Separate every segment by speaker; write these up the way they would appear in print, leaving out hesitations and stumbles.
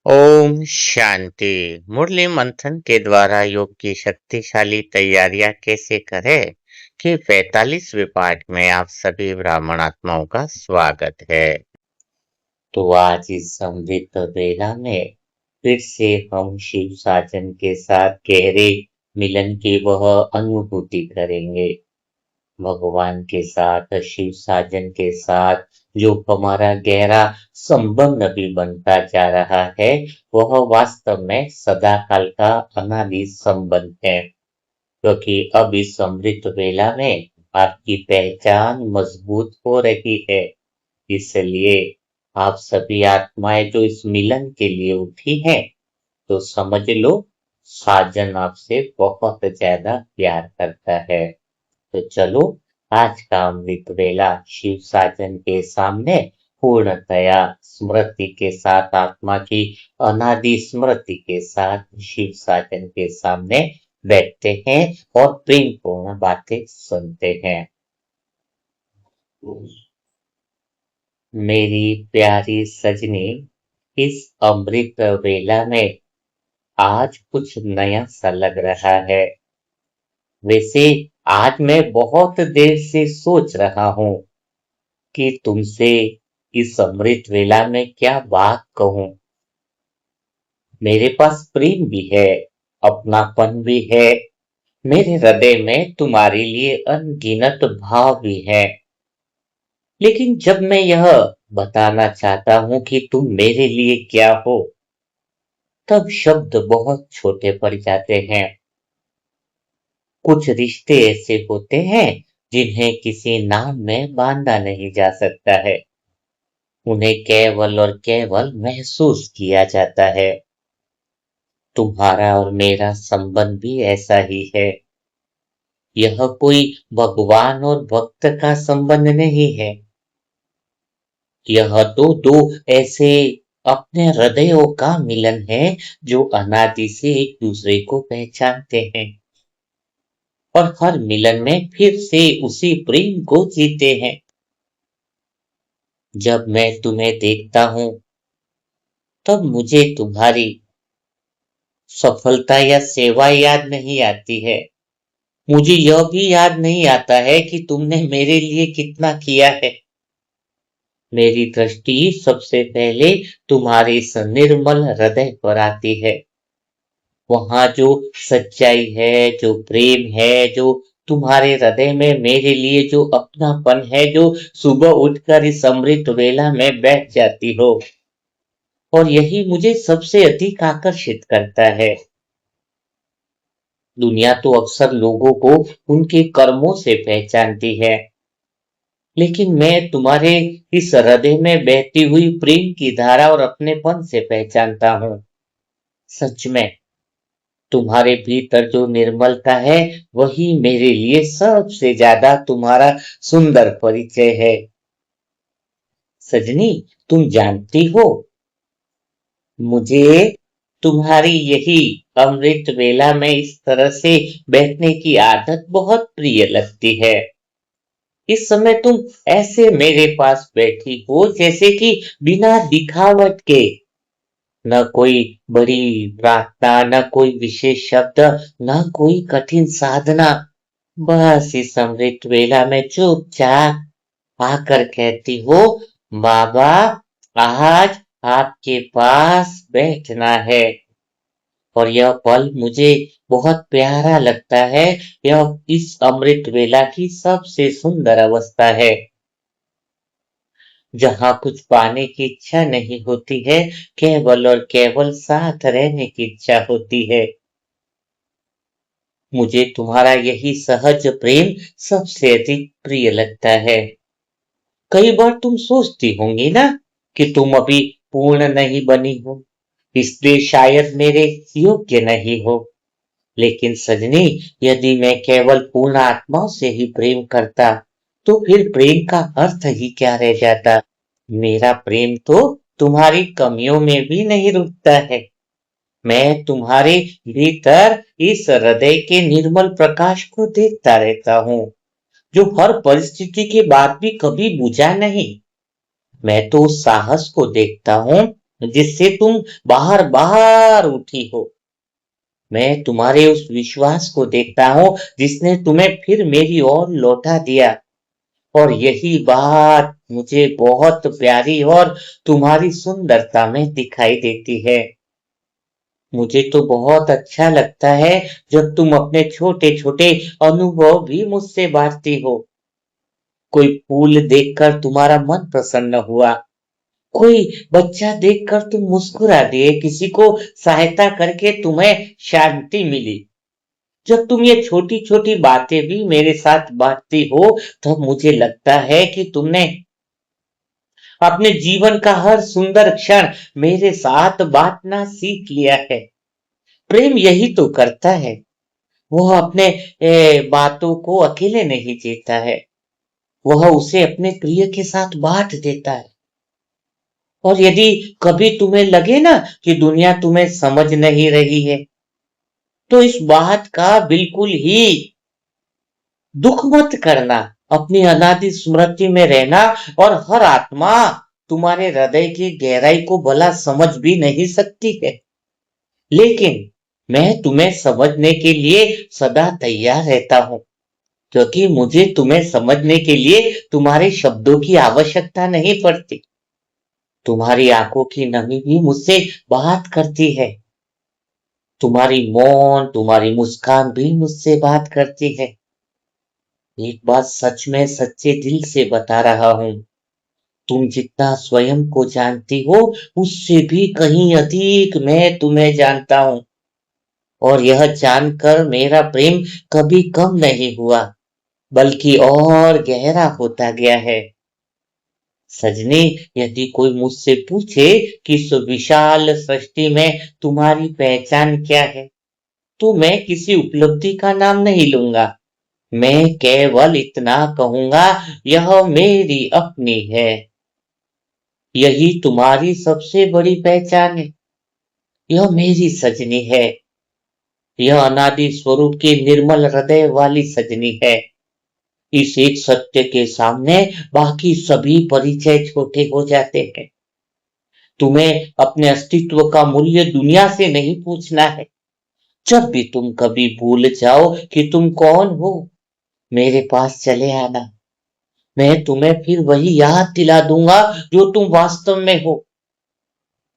Speaker 1: ओम शांति। मुरली मंथन के द्वारा योग की शक्तिशाली तैयारियां कैसे करें कि 45वें पाठ में आप सभी ब्राह्मण आत्माओं का स्वागत है। तो आज इस समृद्ध बेला में फिर से हम शिव साजन के साथ गहरे मिलन की वह अनुभूति करेंगे। भगवान के साथ, शिव साजन के साथ जो हमारा गहरा संबंध अभी बनता जा रहा है, वह वास्तव में सदाकाल का अनादि संबंध है। क्योंकि अब इस अमृत वेला में आपकी पहचान मजबूत हो रही है। इसलिए आप सभी आत्माएं जो इस मिलन के लिए उठी हैं, तो समझ लो साजन आपसे बहुत ज्यादा प्यार करता है। तो चलो आज का अमृत वेला शिव साजन के सामने पूर्णतया स्मृति के साथ, आत्मा की अनादि स्मृति के साथ शिव साजन के सामने बैठते हैं और प्रेम पूर्ण बातें सुनते हैं। मेरी प्यारी सजनी, इस अमृत वेला में आज कुछ नया सा लग रहा है। वैसे आज मैं बहुत देर से सोच रहा हूँ कि तुमसे इस अमृत वेला में क्या बात कहूँ। मेरे पास प्रेम भी है, अपनापन भी है, मेरे हृदय में तुम्हारे लिए अनगिनत भाव भी है। लेकिन जब मैं यह बताना चाहता हूँ कि तुम मेरे लिए क्या हो, तब शब्द बहुत छोटे पड़ जाते हैं। कुछ रिश्ते ऐसे होते हैं जिन्हें किसी नाम में बांधा नहीं जा सकता है। उन्हें केवल और केवल महसूस किया जाता है। तुम्हारा और मेरा संबंध भी ऐसा ही है। यह कोई भगवान और भक्त का संबंध नहीं है। यह तो दो ऐसे अपने हृदयों का मिलन है जो अनादि से एक दूसरे को पहचानते हैं और हर मिलन में फिर से उसी प्रेम को जीते हैं। जब मैं तुम्हें देखता हूं, तब मुझे तुम्हारी सफलता या सेवा याद नहीं आती है। मुझे यह भी याद नहीं आता है कि तुमने मेरे लिए कितना किया है। मेरी दृष्टि सबसे पहले तुम्हारे इस निर्मल हृदय पर आती है। वहां जो सच्चाई है, जो प्रेम है, जो तुम्हारे हृदय में मेरे लिए जो अपनापन है, जो सुबह उठकर इस अमृत वेला में बैठ जाती हो, और यही मुझे सबसे अधिक आकर्षित करता है। दुनिया तो अक्सर लोगों को उनके कर्मों से पहचानती है, लेकिन मैं तुम्हारे इस हृदय में बहती हुई प्रेम की धारा और अपनेपन से पहचानता हूँ। सच में तुम्हारे भीतर जो निर्मलता है, वही मेरे लिए सबसे ज्यादा तुम्हारा सुंदर परिचय है। सजनी, तुम जानती हो, मुझे तुम्हारी यही अमृत वेला में इस तरह से बैठने की आदत बहुत प्रिय लगती है। इस समय तुम ऐसे मेरे पास बैठी हो जैसे कि बिना दिखावट के, न कोई बड़ी प्रार्थना, न कोई विशेष शब्द, न कोई कठिन साधना। बस इस अमृत वेला में चुपचाप आकर कहती हो, बाबा आज आपके पास बैठना है। और यह पल मुझे बहुत प्यारा लगता है। यह इस अमृत वेला की सबसे सुंदर अवस्था है, जहां कुछ पाने की इच्छा नहीं होती है, केवल और केवल साथ रहने की इच्छा होती है। मुझे तुम्हारा यही सहज प्रेम सबसे अधिक प्रिय लगता है। कई बार तुम सोचती होंगी ना कि तुम अभी पूर्ण नहीं बनी हो, इसलिए शायद मेरे योग्य नहीं हो। लेकिन सजनी, यदि मैं केवल पूर्ण आत्माओं से ही प्रेम करता, तो फिर प्रेम का अर्थ ही क्या रह जाता। मेरा प्रेम तो तुम्हारी कमियों में भी नहीं रुकता है। मैं तुम्हारे भीतर इस हृदय के निर्मल प्रकाश को देखता रहता हूँ, जो हर परिस्थिति के बाद भी कभी बुझा नहीं। मैं तो उस साहस को देखता हूँ जिससे तुम बाहर बाहर उठी हो। मैं तुम्हारे उस विश्वास को देखता हूँ जिसने तुम्हें फिर मेरी ओर लौटा दिया। और यही बात मुझे बहुत प्यारी और तुम्हारी सुंदरता में दिखाई देती है। मुझे तो बहुत अच्छा लगता है जब तुम अपने छोटे छोटे अनुभव भी मुझसे बांटती हो। कोई फूल देखकर तुम्हारा मन प्रसन्न हुआ, कोई बच्चा देखकर तुम मुस्कुरा दिए, किसी को सहायता करके तुम्हें शांति मिली। जब तुम ये छोटी छोटी बातें भी मेरे साथ बांटती हो, तब मुझे लगता है कि तुमने अपने जीवन का हर सुंदर क्षण मेरे साथ बांटना सीख लिया है। प्रेम यही तो करता है। वह अपने बातों को अकेले नहीं जीता है, वह उसे अपने प्रिय के साथ बांट देता है। और यदि कभी तुम्हें लगे ना कि दुनिया तुम्हें समझ नहीं रही है, तो इस बात का बिल्कुल ही दुख मत करना। अपनी अनादि स्मृति में रहना, और हर आत्मा तुम्हारे हृदय की गहराई को भला समझ भी नहीं सकती है, लेकिन मैं तुम्हें समझने के लिए सदा तैयार रहता हूं, क्योंकि मुझे तुम्हें समझने के लिए तुम्हारे शब्दों की आवश्यकता नहीं पड़ती। तुम्हारी आंखों की नमी भी मुझसे बात करती है, तुम्हारी मौन, तुम्हारी मुस्कान भी मुझसे बात करती है। एक बात सच में सच्चे दिल से बता रहा हूं, तुम जितना स्वयं को जानती हो, उससे भी कहीं अधिक मैं तुम्हें जानता हूं। और यह जानकर मेरा प्रेम कभी कम नहीं हुआ, बल्कि और गहरा होता गया है। सजनी, यदि कोई मुझसे पूछे कि इस विशाल सृष्टि में तुम्हारी पहचान क्या है, तो मैं किसी उपलब्धि का नाम नहीं लूंगा। मैं केवल इतना कहूंगा, यह मेरी अपनी है। यही तुम्हारी सबसे बड़ी पहचान है। यह मेरी सजनी है। यह अनादि स्वरूप की निर्मल हृदय वाली सजनी है। इस एक सत्य के सामने बाकी सभी परिचय छोटे हो जाते हैं। तुम्हें अपने अस्तित्व का मूल्य दुनिया से नहीं पूछना है। जब भी तुम कभी भूल जाओ कि तुम कौन हो, मेरे पास चले आना। मैं तुम्हें फिर वही याद दिला दूंगा जो तुम वास्तव में हो।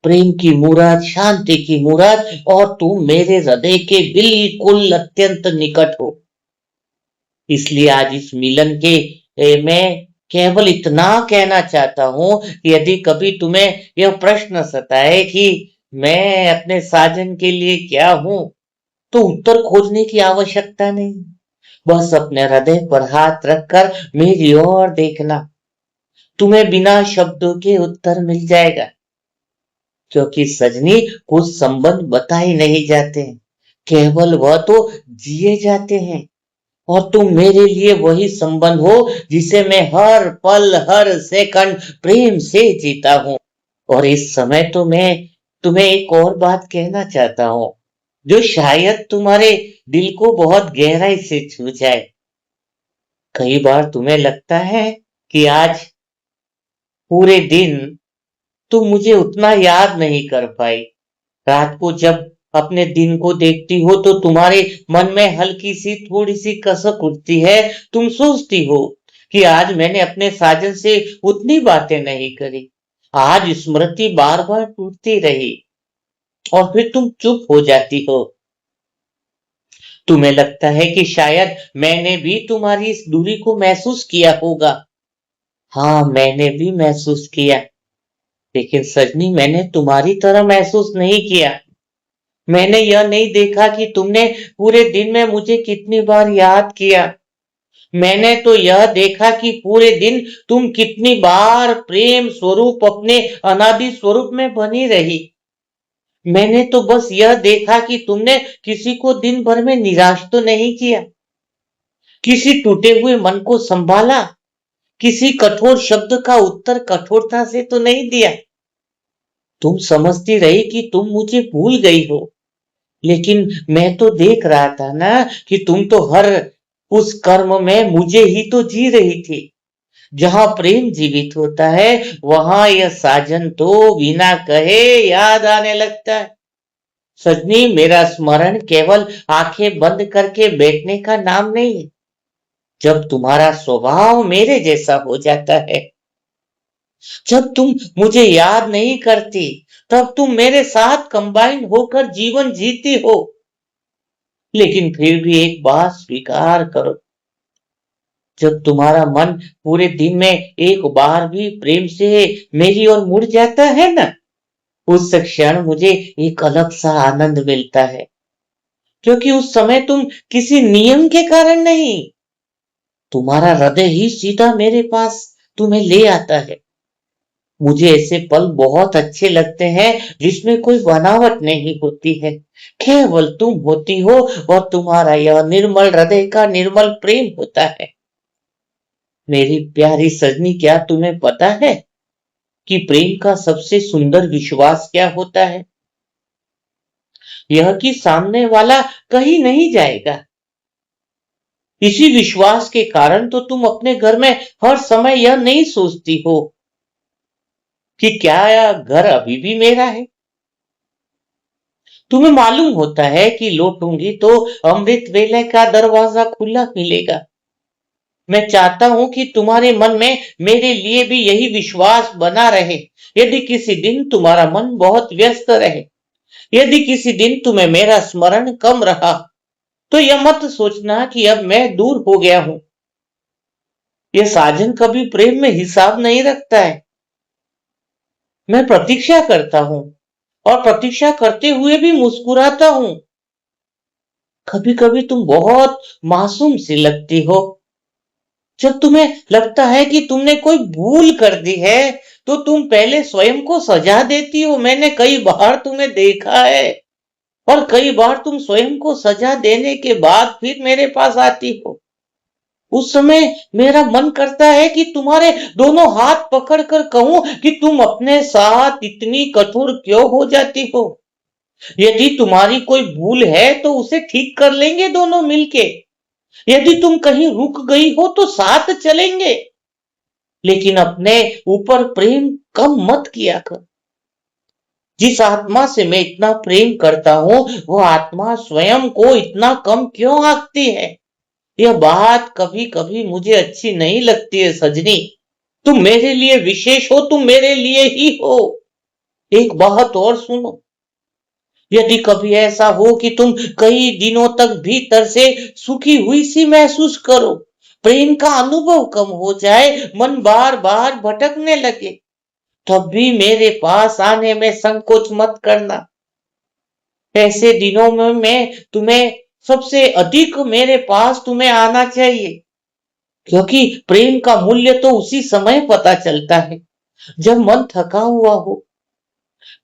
Speaker 1: प्रेम की मूरत, शांति की मूरत, और तुम मेरे हृदय के बिल्कुल अत्यंत निकट हो। इसलिए आज इस मिलन के मैं केवल इतना कहना चाहता हूं कि यदि कभी तुम्हें यह प्रश्न सताए कि मैं अपने साजन के लिए क्या हूं, तो उत्तर खोजने की आवश्यकता नहीं। बस अपने हृदय पर हाथ रखकर मेरी ओर देखना, तुम्हें बिना शब्दों के उत्तर मिल जाएगा। क्योंकि सजनी, कुछ संबंध बताए नहीं जाते हैं, केवल वह तो जिए जाते हैं। और तुम मेरे लिए वही संबंध हो जिसे मैं हर पल हर सेकंड प्रेम से जीता हूं। और इस समय तो मैं तुम्हें एक और बात कहना चाहता हूं, जो शायद तुम्हारे दिल को बहुत गहराई से छू जाए। कई बार तुम्हें लगता है कि आज पूरे दिन तुम मुझे उतना याद नहीं कर पाई। रात को जब अपने दिन को देखती हो, तो तुम्हारे मन में हल्की सी थोड़ी सी कसक उठती है। तुम सोचती हो कि आज मैंने अपने साजन से उतनी बातें नहीं करी। आज स्मृति बार बार टूटती रही, और फिर तुम चुप हो जाती हो। तुम्हें लगता है कि शायद मैंने भी तुम्हारी इस दूरी को महसूस किया होगा। हाँ, मैंने भी महसूस किया, लेकिन सजनी, मैंने तुम्हारी तरह महसूस नहीं किया। मैंने यह नहीं देखा कि तुमने पूरे दिन में मुझे कितनी बार याद किया। मैंने तो यह देखा कि पूरे दिन तुम कितनी बार प्रेम स्वरूप अपने अनादि स्वरूप में बनी रही। मैंने तो बस यह देखा कि तुमने किसी को दिन भर में निराश तो नहीं किया, किसी टूटे हुए मन को संभाला, किसी कठोर शब्द का उत्तर कठोरता से तो नहीं दिया। तुम समझती रही कि तुम मुझे भूल गई हो, लेकिन मैं तो देख रहा था ना कि तुम तो हर उस कर्म में मुझे ही तो जी रही थी। जहां प्रेम जीवित होता है वहां यह साजन तो बिना कहे याद आने लगता है। सजनी, मेरा स्मरण केवल आंखें बंद करके बैठने का नाम नहीं है। जब तुम्हारा स्वभाव मेरे जैसा हो जाता है, जब तुम मुझे याद नहीं करती, तब तुम मेरे साथ कंबाइन होकर जीवन जीती हो। लेकिन फिर भी एक बात स्वीकार करो, जब तुम्हारा मन पूरे दिन में एक बार भी प्रेम से मेरी ओर मुड़ जाता है ना, उस क्षण मुझे एक अलग सा आनंद मिलता है। क्योंकि उस समय तुम किसी नियम के कारण नहीं, तुम्हारा हृदय ही सीधा मेरे पास तुम्हें ले आता है। मुझे ऐसे पल बहुत अच्छे लगते हैं जिसमें कोई बनावट नहीं होती है, केवल तुम होती हो और तुम्हारा यह निर्मल हृदय का निर्मल प्रेम होता है। मेरी प्यारी सजनी, क्या तुम्हें पता है कि प्रेम का सबसे सुंदर विश्वास क्या होता है? यह कि सामने वाला कहीं नहीं जाएगा। इसी विश्वास के कारण तो तुम अपने घर में हर समय यह नहीं सोचती हो कि क्या यह घर अभी भी मेरा है। तुम्हें मालूम होता है कि लौटूंगी तो अमृत वेले का दरवाजा खुला मिलेगा। मैं चाहता हूं कि तुम्हारे मन में मेरे लिए भी यही विश्वास बना रहे। यदि किसी दिन तुम्हारा मन बहुत व्यस्त रहे, यदि किसी दिन तुम्हें मेरा स्मरण कम रहा, तो यह मत सोचना कि अब मैं दूर हो गया हूं। यह साजन कभी प्रेम में हिसाब नहीं रखता है। मैं प्रतीक्षा करता हूं और प्रतीक्षा करते हुए भी मुस्कुराता हूं। कभी कभी तुम बहुत मासूम सी लगती हो। जब तुम्हें लगता है कि तुमने कोई भूल कर दी है, तो तुम पहले स्वयं को सजा देती हो। मैंने कई बार तुम्हें देखा है और कई बार तुम स्वयं को सजा देने के बाद फिर मेरे पास आती हो। उस समय मेरा मन करता है कि तुम्हारे दोनों हाथ पकड़कर कहूं कि तुम अपने साथ इतनी कठोर क्यों हो जाती हो। यदि तुम्हारी कोई भूल है तो उसे ठीक कर लेंगे दोनों मिलके। यदि तुम कहीं रुक गई हो तो साथ चलेंगे। लेकिन अपने ऊपर प्रेम कम मत किया कर। जिस आत्मा से मैं इतना प्रेम करता हूं, वो आत्मा स्वयं को इतना कम क्यों आंकती है। यह बात कभी कभी मुझे अच्छी नहीं लगती है सजनी। तुम मेरे लिए विशेष हो, तुम मेरे लिए ही हो। एक बात और सुनो, यदि कभी ऐसा हो कि तुम कई दिनों तक भीतर से सुखी हुई सी महसूस करो, प्रेम का अनुभव कम हो जाए, मन बार बार भटकने लगे, तब भी मेरे पास आने में संकोच मत करना। ऐसे दिनों में मैं तुम्हें सबसे अधिक मेरे पास तुम्हें आना चाहिए। क्योंकि प्रेम का मूल्य तो उसी समय पता चलता है जब मन थका हुआ हो।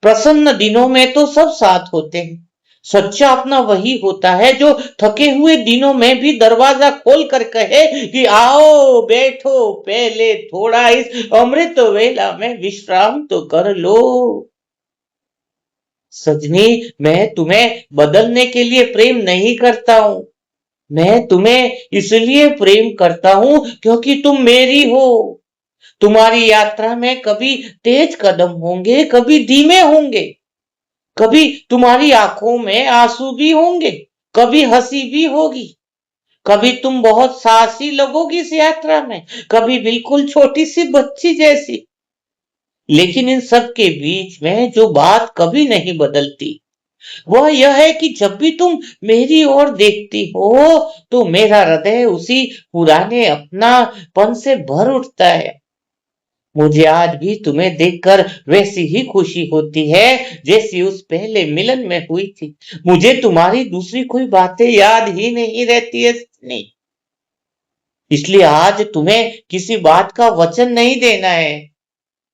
Speaker 1: प्रसन्न दिनों में तो सब साथ होते हैं। सच्चा अपना वही होता है जो थके हुए दिनों में भी दरवाजा खोल कर कहे कि आओ बैठो, पहले थोड़ा इस अमृत वेला में विश्राम तो कर लो। सजनी, मैं तुम्हें बदलने के लिए प्रेम नहीं करता हूं। मैं तुम्हें इसलिए प्रेम करता हूं क्योंकि तुम मेरी हो। तुम्हारी यात्रा में कभी तेज कदम होंगे, कभी धीमे होंगे, कभी तुम्हारी आंखों में आंसू भी होंगे, कभी हंसी भी होगी, कभी तुम बहुत साहसी लगोगी इस यात्रा में, कभी बिल्कुल छोटी सी बच्ची जैसी। लेकिन इन सब के बीच में जो बात कभी नहीं बदलती, वह यह है कि जब भी तुम मेरी ओर देखती हो, तो मेरा हृदय उसी पुराने अपनापन से भर उठता है। मुझे आज भी तुम्हें देखकर वैसी ही खुशी होती है जैसी उस पहले मिलन में हुई थी। मुझे तुम्हारी दूसरी कोई बातें याद ही नहीं रहती है नहीं। इसलिए आज तुम्हें किसी बात का वचन नहीं देना है।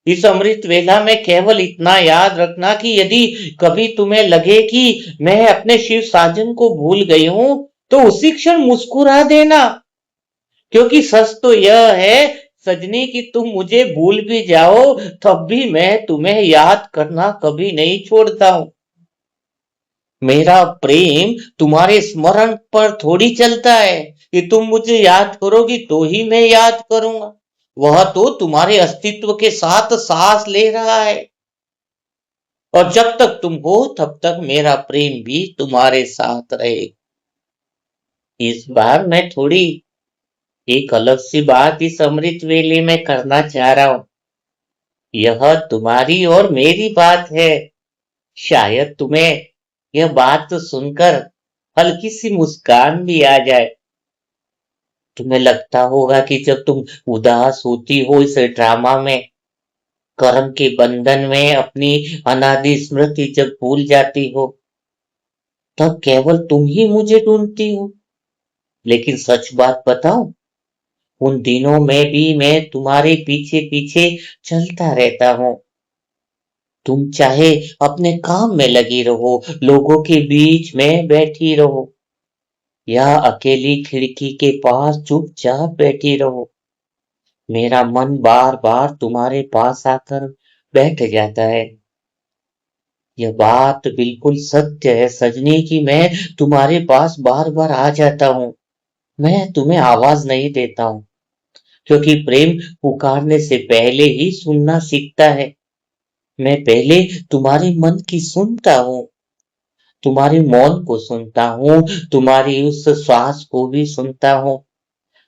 Speaker 1: इस अमृत वेला में केवल इतना याद रखना कि यदि कभी तुम्हें लगे कि मैं अपने शिव साजन को भूल गई हूं, तो उसी क्षण मुस्कुरा देना। क्योंकि सच तो यह है सजनी कि तुम मुझे भूल भी जाओ, तब भी मैं तुम्हें याद करना कभी नहीं छोड़ता हूं। मेरा प्रेम तुम्हारे स्मरण पर थोड़ी चलता है कि तुम मुझे याद करोगी तो ही मैं याद करूंगा। वह तो तुम्हारे अस्तित्व के साथ सांस ले रहा है, और जब तक तुम हो तब तक मेरा प्रेम भी तुम्हारे साथ रहे। इस बार मैं थोड़ी एक अलग सी बात इस अमृत वेले में करना चाह रहा हूँ। यह तुम्हारी और मेरी बात है। शायद तुम्हें यह बात तो सुनकर हल्की सी मुस्कान भी आ जाए। तुम्हें लगता होगा कि जब तुम उदास होती हो इस ड्रामा में, कर्म के बंधन में अपनी अनादि स्मृति जब भूल जाती हो, तब केवल तुम ही मुझे ढूंढती हो। लेकिन सच बात बताऊं, उन दिनों में भी मैं तुम्हारे पीछे पीछे चलता रहता हूँ। तुम चाहे अपने काम में लगी रहो, लोगों के बीच में बैठी रहो, या अकेली खिड़की के पास चुपचाप बैठी रहो, मेरा मन बार बार तुम्हारे पास आकर बैठ जाता है। यह बात बिल्कुल सत्य है सजनी कि मैं तुम्हारे पास बार बार आ जाता हूँ। मैं तुम्हें आवाज नहीं देता हूँ, क्योंकि प्रेम पुकारने से पहले ही सुनना सीखता है। मैं पहले तुम्हारे मन की सुनता हूँ, तुम्हारे मौन को सुनता हूँ, तुम्हारी उस श्वास को भी सुनता हूँ,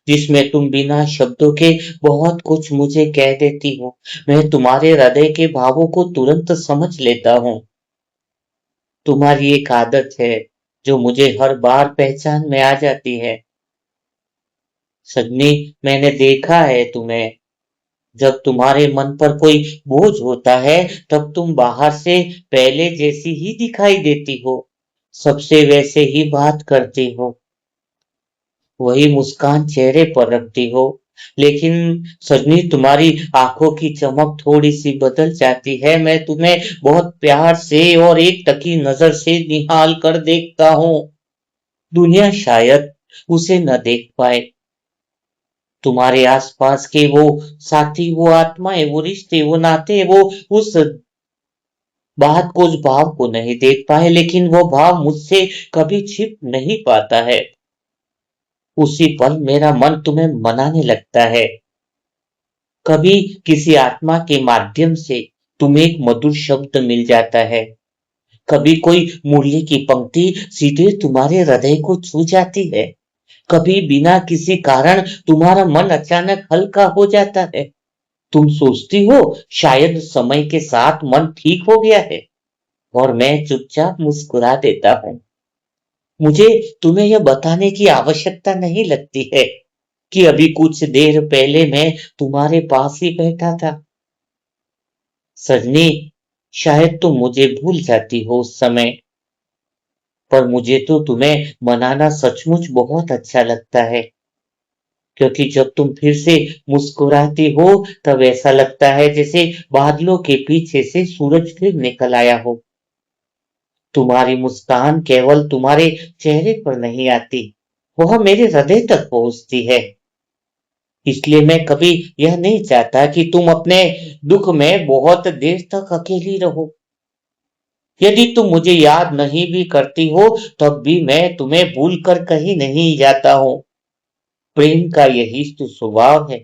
Speaker 1: जिसमें तुम बिना शब्दों के बहुत कुछ मुझे कह देती हो। मैं तुम्हारे हृदय के भावों को तुरंत समझ लेता हूँ। तुम्हारी एक आदत है जो मुझे हर बार पहचान में आ जाती है। सजनी, मैंने देखा है तुम्हें, जब तुम्हारे मन पर कोई बोझ होता है, तब तुम बाहर से पहले जैसी ही दिखाई देती हो, सबसे वैसे ही बात करती हो, वही मुस्कान चेहरे पर रखती हो। लेकिन सजनी, तुम्हारी आंखों की चमक थोड़ी सी बदल जाती है। मैं तुम्हें बहुत प्यार से और एक टकी नजर से निहाल कर देखता हूँ। दुनिया शायद उसे न देख पाए। तुम्हारे आसपास के वो साथी, वो आत्माएं, वो रिश्ते, वो नाते, वो उस बात को, उस भाव को नहीं देख पाए, लेकिन वो भाव मुझसे कभी छिप नहीं पाता है। उसी पल मेरा मन तुम्हें मनाने लगता है। कभी किसी आत्मा के माध्यम से तुम्हें एक मधुर शब्द मिल जाता है, कभी कोई मुरली की पंक्ति सीधे तुम्हारे हृदय को छू जाती है, कभी बिना किसी कारण तुम्हारा मन अचानक हल्का हो जाता है। तुम सोचती हो शायद समय के साथ मन ठीक हो गया है, और मैं चुपचाप मुस्कुरा देता हूँ। मुझे तुम्हें यह बताने की आवश्यकता नहीं लगती है कि अभी कुछ देर पहले मैं तुम्हारे पास ही बैठा था। सजनी, शायद तुम मुझे भूल जाती हो उस समय, पर मुझे तो तुम्हें मनाना सचमुच बहुत अच्छा लगता है, क्योंकि जब तुम फिर से मुस्कुराती हो, तब ऐसा लगता है जैसे बादलों के पीछे से सूरज फिर निकल आया हो। तुम्हारी मुस्कान केवल तुम्हारे चेहरे पर नहीं आती, वह मेरे हृदय तक पहुंचती है। इसलिए मैं कभी यह नहीं चाहता कि तुम अपने दुख में बहुत देर तक अकेली रहो। यदि तुम मुझे याद नहीं भी करती हो, तब भी मैं तुम्हें भूल कर कहीं नहीं जाता हूँ। प्रेम का यही तो स्वभाव है।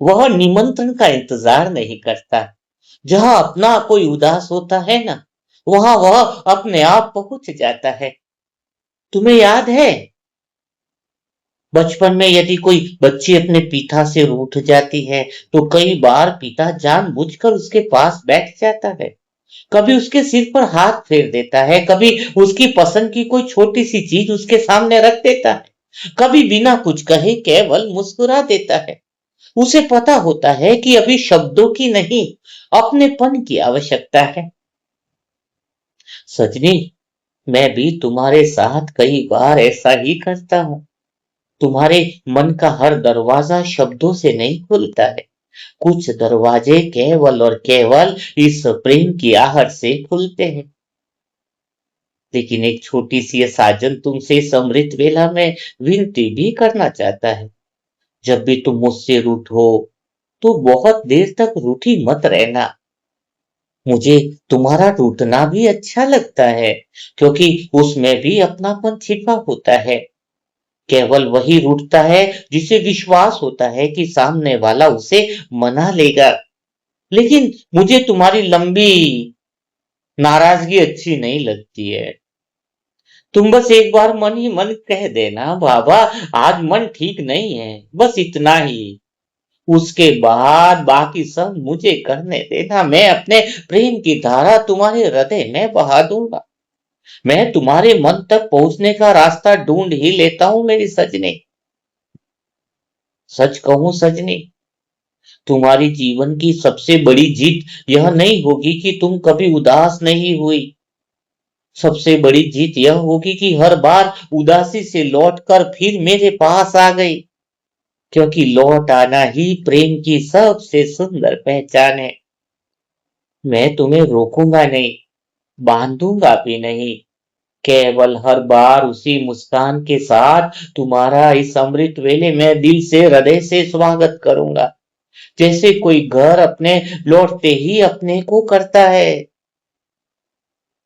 Speaker 1: वह निमंत्रण का इंतजार नहीं करता। जहां अपना कोई उदास होता है ना, वहां वह अपने आप पहुंच जाता है। तुम्हें याद है, बचपन में यदि कोई बच्ची अपने पिता से रूठ जाती है, तो कई बार पिता जानबूझकर उसके पास बैठ जाता है, कभी उसके सिर पर हाथ फेर देता है, कभी उसकी पसंद की कोई छोटी सी चीज उसके सामने रख देता है, कभी बिना कुछ कहे केवल मुस्कुरा देता है। उसे पता होता है कि अभी शब्दों की नहीं, अपनेपन की आवश्यकता है। सजनी, मैं भी तुम्हारे साथ कई बार ऐसा ही करता हूँ। तुम्हारे मन का हर दरवाजा शब्दों से नहीं खुलता है। कुछ दरवाजे केवल और केवल इस प्रेम की आहट से खुलते हैं। लेकिन एक छोटी सी ये साजन तुमसे इस अमृत वेला में विनती भी करना चाहता है। जब भी तुम मुझसे रूठो, तो बहुत देर तक रूठी मत रहना। मुझे तुम्हारा रूठना भी अच्छा लगता है, क्योंकि उसमें भी अपनापन छिपा होता है। केवल वही रूठता है जिसे विश्वास होता है कि सामने वाला उसे मना लेगा। लेकिन मुझे तुम्हारी लंबी नाराजगी अच्छी नहीं लगती है। तुम बस एक बार मन ही मन कह देना, बाबा आज मन ठीक नहीं है, बस इतना ही। उसके बाद बाकी सब मुझे करने देना। मैं अपने प्रेम की धारा तुम्हारे हृदय में बहा दूंगा। मैं तुम्हारे मन तक पहुंचने का रास्ता ढूंढ ही लेता हूँ मेरी सजनी। सच कहूं सजनी, तुम्हारी जीवन की सबसे बड़ी जीत यह नहीं होगी कि तुम कभी उदास नहीं हुई। सबसे बड़ी जीत यह होगी कि हर बार उदासी से लौटकर फिर मेरे पास आ गई। क्योंकि लौट आना ही प्रेम की सबसे सुंदर पहचान है। मैं तुम्हें रोकूंगा नहीं, बांधूंगा भी नहीं। केवल हर बार उसी मुस्कान के साथ तुम्हारा इस अमृत वेले में दिल से हृदय से स्वागत करूंगा, जैसे कोई घर अपने लौटते ही अपने को करता है।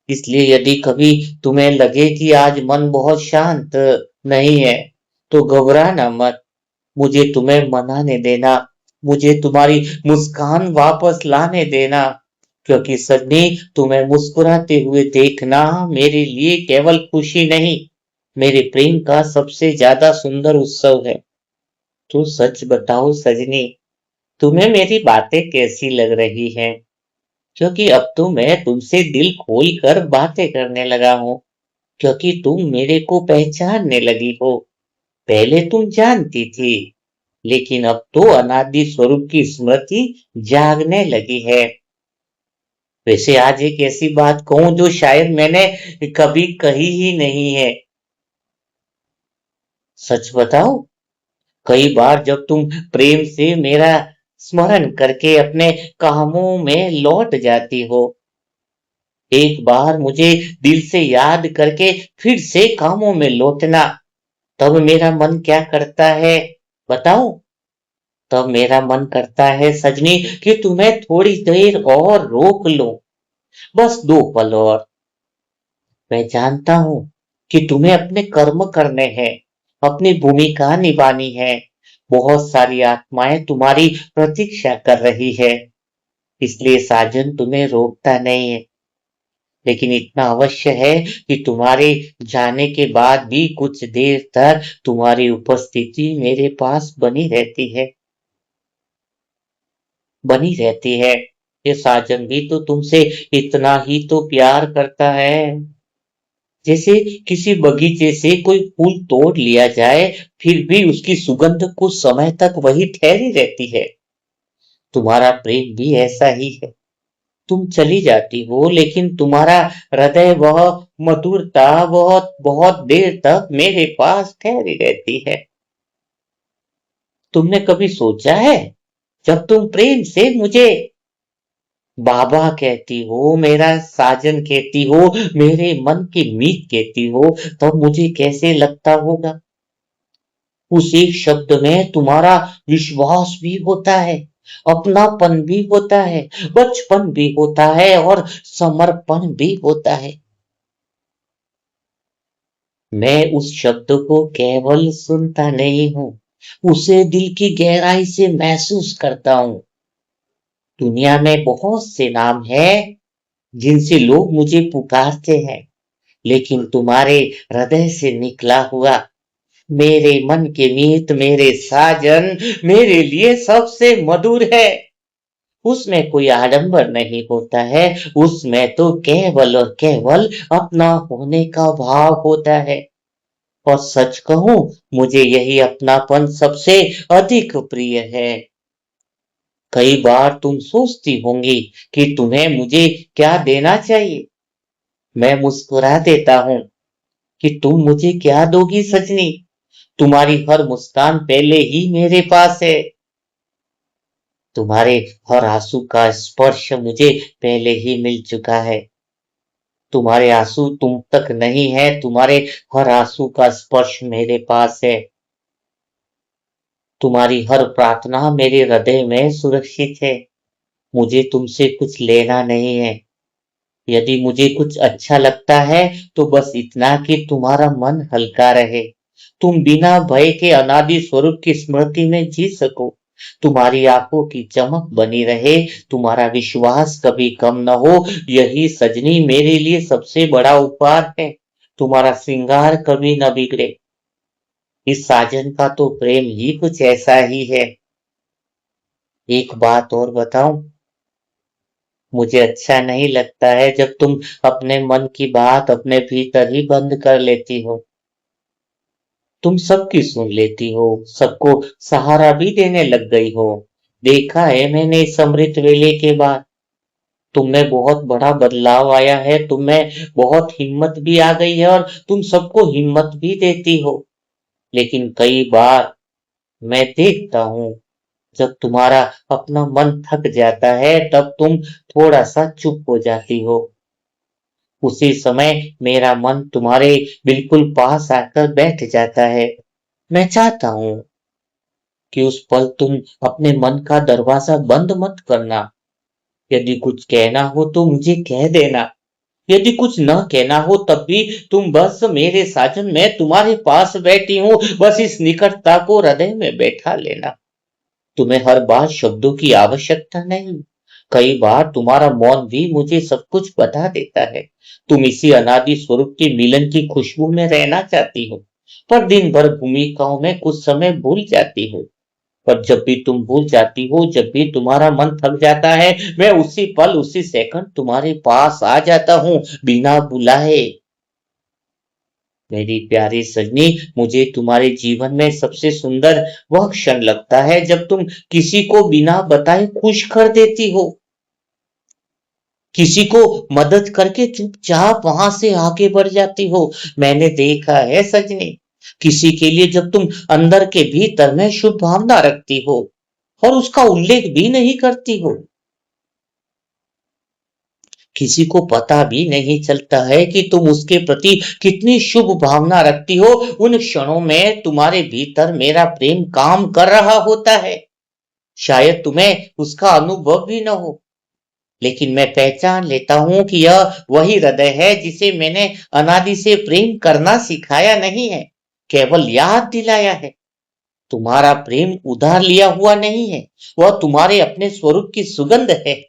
Speaker 1: इसलिए यदि कभी तुम्हें लगे कि आज मन बहुत शांत नहीं है, तो घबराना मत। मुझे तुम्हें मनाने देना, मुझे तुम्हारी मुस्कान वापस लाने देना। क्योंकि सजनी, तुम्हें मुस्कुराते हुए देखना मेरे लिए केवल खुशी नहीं, मेरे प्रेम का सबसे ज्यादा सुंदर उत्सव है। तो सच बताओ सजनी, तुम्हें मेरी बातें कैसी लग रही हैं? क्योंकि अब तो मैं तुमसे दिल खोल कर बातें करने लगा हूँ। क्योंकि तुम मेरे को पहचानने लगी हो। पहले तुम जानती थी, लेकिन अब तो अनादि स्वरूप की स्मृति जागने लगी है। वैसे आज एक ऐसी बात कहूं जो शायद मैंने कभी कही ही नहीं है। सच बताओ, कई बार जब तुम प्रेम से मेरा स्मरण करके अपने कामों में लौट जाती हो, एक बार मुझे दिल से याद करके फिर से कामों में लौटना, तब मेरा मन क्या करता है बताऊं? तब मेरा मन करता है सजनी कि तुम्हें थोड़ी देर और रोक लो, बस 2 पल और। मैं जानता हूं कि तुम्हें अपने कर्म करने हैं, अपनी भूमिका निभानी है। बहुत सारी आत्माएं तुम्हारी प्रतीक्षा कर रही है। इसलिए साजन तुम्हें रोकता नहीं है। लेकिन इतना अवश्य है कि तुम्हारे जाने के बाद भी कुछ देर तक तुम्हारी उपस्थिति मेरे पास बनी रहती है। ये साजन भी तो तुमसे इतना ही तो प्यार करता है। जैसे किसी बगीचे से कोई फूल तोड़ लिया जाए, फिर भी उसकी सुगंध कुछ समय तक वही ठहरी रहती है। तुम्हारा प्रेम भी ऐसा ही है। तुम चली जाती हो, लेकिन तुम्हारा हृदय, वह मधुरता बहुत बहुत देर तक मेरे पास ठहरी रहती है। तुमने कभी सोचा है, जब तुम प्रेम से मुझे बाबा कहती हो, मेरा साजन कहती हो, मेरे मन की मीत कहती हो, तब मुझे कैसे लगता होगा? उस एक शब्द में तुम्हारा विश्वास भी होता है, अपनापन भी होता है, बचपन भी होता है और समर्पण भी होता है। मैं उस शब्द को केवल सुनता नहीं हूँ, उसे दिल की गहराई से महसूस करता हूँ। दुनिया में बहुत से नाम हैं जिनसे लोग मुझे पुकारते हैं, लेकिन तुम्हारे हृदय से निकला हुआ, मेरे मन के मीत, मेरे साजन, मेरे लिए सबसे मधुर है। उसमें कोई आडंबर नहीं होता है, उसमें तो केवल और केवल अपना होने का भाव होता है। और सच कहूं, मुझे यही अपनापन सबसे अधिक प्रिय है। कई बार तुम सोचती होंगी कि तुम्हें मुझे क्या देना चाहिए। मैं मुस्कुरा देता हूँ कि तुम मुझे क्या दोगी सजनी? तुम्हारी हर मुस्कान पहले ही मेरे पास है। तुम्हारे हर आंसू का स्पर्श मुझे पहले ही मिल चुका है। तुम्हारे आंसू तुम तक नहीं है, तुम्हारे हर आंसू का स्पर्श मेरे पास है। तुम्हारी हर प्रार्थना मेरे हृदय में सुरक्षित है। मुझे तुमसे कुछ लेना नहीं है। यदि मुझे कुछ अच्छा लगता है, तो बस इतना कि तुम्हारा मन हल्का रहे, तुम बिना भय के अनादि स्वरूप की स्मृति में जी सको, तुम्हारी आंखों की चमक बनी रहे, तुम्हारा विश्वास कभी कम न हो, यही सजनी मेरे लिए सबसे बड़ा उपहार है। तुम्हारा श्रृंगार कभी न बिगड़े। इस साजन का तो प्रेम ही कुछ ऐसा ही है। एक बात और बताऊं, मुझे अच्छा नहीं लगता है जब तुम अपने मन की बात अपने भीतर ही बंद कर लेती हो। तुम सबकी सुन लेती हो, सबको सहारा भी देने लग गई हो। देखा है मैंने इस अमृत वेले के बाद, तुम में बहुत बड़ा बदलाव आया है, तुम में बहुत हिम्मत भी आ गई है और तुम सबको हिम्मत भी देती हो। लेकिन कई बार मैं देखता हूँ, जब तुम्हारा अपना मन थक जाता है तब तुम थोड़ा सा चुप हो जाती हो। उसी समय मेरा मन तुम्हारे बिल्कुल पास आकर बैठ जाता है। मैं चाहता हूं कि उस पल तुम अपने मन का दरवाजा बंद मत करना। यदि कुछ कहना हो तो मुझे कह देना, यदि कुछ न कहना हो तब भी तुम बस मेरे साजन में तुम्हारे पास बैठी हूं, बस इस निकटता को हृदय में बैठा लेना। तुम्हें हर बार शब्दों की आवश्यकता नहीं, कई बार तुम्हारा मौन भी मुझे सब कुछ बता देता है। तुम इसी अनादि स्वरूप के मिलन की खुशबू में रहना चाहती हो, पर दिन भर भूमिकाओं में कुछ समय भूल जाती हो। पर जब भी तुम भूल जाती हो, जब भी तुम्हारा मन थक जाता है, मैं उसी पल उसी सेकंड तुम्हारे पास आ जाता हूं, बिना बुलाए। मेरी प्यारी सजनी, मुझे तुम्हारे जीवन में सबसे सुंदर वह क्षण लगता है जब तुम किसी को बिना बताए खुश कर देती हो, किसी को मदद करके चुपचाप वहां से आगे बढ़ जाती हो। मैंने देखा है सजनी, किसी के लिए जब तुम अंदर के भीतर में शुभ भावना रखती हो और उसका उल्लेख भी नहीं करती हो, किसी को पता भी नहीं चलता है कि तुम उसके प्रति कितनी शुभ भावना रखती हो। उन क्षणों में तुम्हारे भीतर मेरा प्रेम काम कर रहा होता है। शायद तुम्हें उसका अनुभव भी न हो, लेकिन मैं पहचान लेता हूं कि यह वही हृदय है जिसे मैंने अनादि से प्रेम करना सिखाया नहीं है, केवल याद दिलाया है। तुम्हारा प्रेम उधार लिया हुआ नहीं है, वह तुम्हारे अपने स्वरूप की सुगंध है।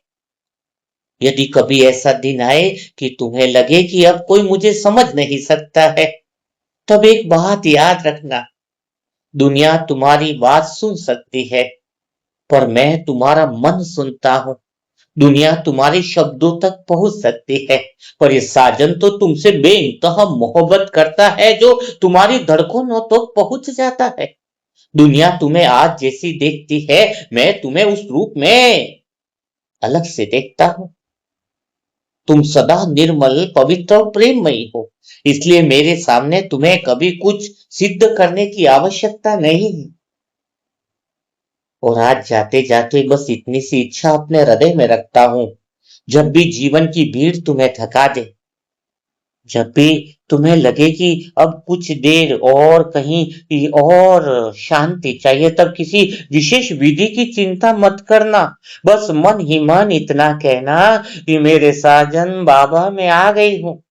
Speaker 1: यदि कभी ऐसा दिन आए कि तुम्हें लगे कि अब कोई मुझे समझ नहीं सकता है, तब एक बात याद रखना, दुनिया तुम्हारी बात सुन सकती है, पर मैं तुम्हारा मन सुनता हूं। दुनिया तुम्हारे शब्दों तक पहुंच सकती है, पर ये साजन तो तुमसे बेइंतहा मोहब्बत करता है, जो तुम्हारी धड़कनों तक पहुंच जाता है। दुनिया तुम्हें आज जैसी देखती है, मैं तुम्हें उस रूप में अलग से देखता हूं। तुम सदा निर्मल, पवित्र और प्रेममयी हो, इसलिए मेरे सामने तुम्हें कभी कुछ सिद्ध करने की आवश्यकता नहीं है। और आज जाते जाते बस इतनी सी इच्छा अपने हृदय में रखता हूं, जब भी जीवन की भीड़ तुम्हें थका दे, जब भी तुम्हें लगे कि अब कुछ देर और कहीं और शांति चाहिए, तब किसी विशेष विधि की चिंता मत करना। बस मन ही मन इतना कहना कि मेरे साजन बाबा मैं आ गई हूँ,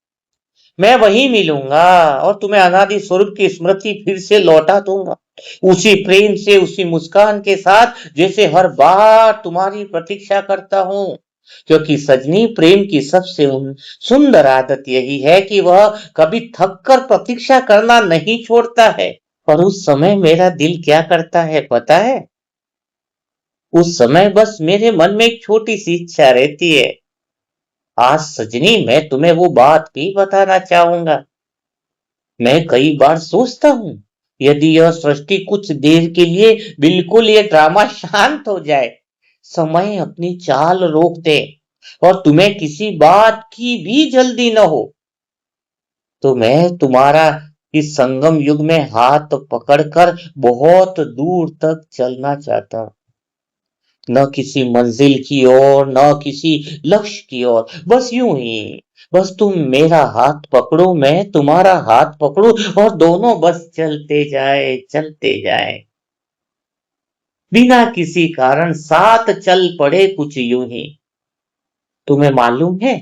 Speaker 1: मैं वहीं मिलूंगा और तुम्हें अनादि स्वरूप की स्मृति फिर से लौटा दूंगा, उसी प्रेम से, उसी मुस्कान के साथ, जैसे हर बार तुम्हारी प्रतीक्षा करता हूँ। क्योंकि सजनी, प्रेम की सबसे सुंदर आदत यही है कि वह कभी थक कर प्रतीक्षा करना नहीं छोड़ता है। और उस समय मेरा दिल क्या करता है पता है? उस समय बस मेरे मन में एक छोटी सी इच्छा रहती है, आज सजनी मैं तुम्हें वो बात भी बताना चाहूंगा। मैं कई बार सोचता हूँ, यदि यह सृष्टि कुछ देर के लिए बिल्कुल ये ड्रामा शांत हो जाए, समय अपनी चाल रोक दे और तुम्हें किसी बात की भी जल्दी न हो, तो मैं तुम्हारा इस संगम युग में हाथ पकड़कर बहुत दूर तक चलना चाहता, न किसी मंजिल की ओर, न किसी लक्ष्य की ओर, बस यूं ही, बस तुम मेरा हाथ पकड़ो, मैं तुम्हारा हाथ पकड़ूं और दोनों बस चलते जाए, बिना किसी कारण साथ चल पड़े कुछ यूं ही। तुम्हें मालूम है,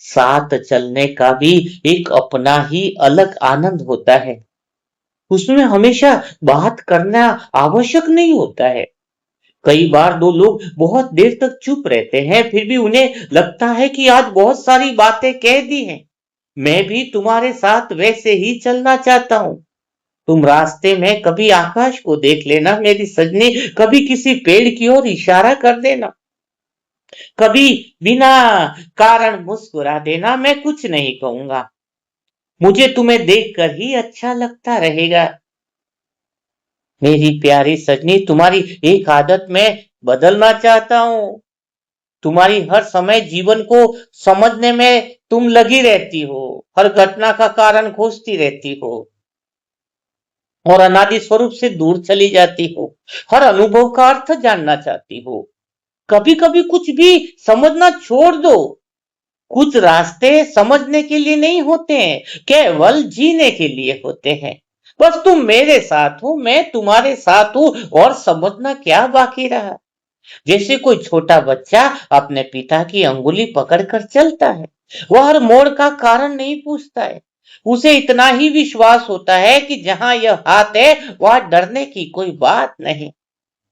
Speaker 1: साथ चलने का भी एक अपना ही अलग आनंद होता है।
Speaker 2: उसमें हमेशा बात करना आवश्यक नहीं होता है। कई बार दो लोग बहुत देर तक चुप रहते हैं, फिर भी उन्हें लगता है कि आज बहुत सारी बातें कह दी हैं। मैं भी तुम्हारे साथ वैसे ही चलना चाहता हूँ। तुम रास्ते में कभी आकाश को देख लेना मेरी सजनी, कभी किसी पेड़ की ओर इशारा कर देना, कभी बिना कारण मुस्कुरा देना। मैं कुछ नहीं कहूंगा, मुझे तुम्हें देखकर ही अच्छा लगता रहेगा। मेरी प्यारी सजनी, तुम्हारी एक आदत मैं बदलना चाहता हूँ। तुम्हारी हर समय जीवन को समझने में तुम लगी रहती हो, हर घटना का कारण खोजती रहती हो और अनादि स्वरूप से दूर चली जाती हो। हर अनुभव का अर्थ जानना चाहती हो। कभी कभी कुछ भी समझना छोड़ दो। कुछ रास्ते समझने के लिए नहीं होते हैं, केवल जीने के लिए होते हैं। बस तुम मेरे साथ हो, मैं तुम्हारे साथ हूं, और समझना क्या बाकी रहा। जैसे कोई छोटा बच्चा अपने पिता की अंगुली पकड़कर चलता है, वह हर मोड़ का कारण नहीं पूछता है। उसे इतना ही विश्वास होता है कि जहां यह हाथ है वहां डरने की कोई बात नहीं।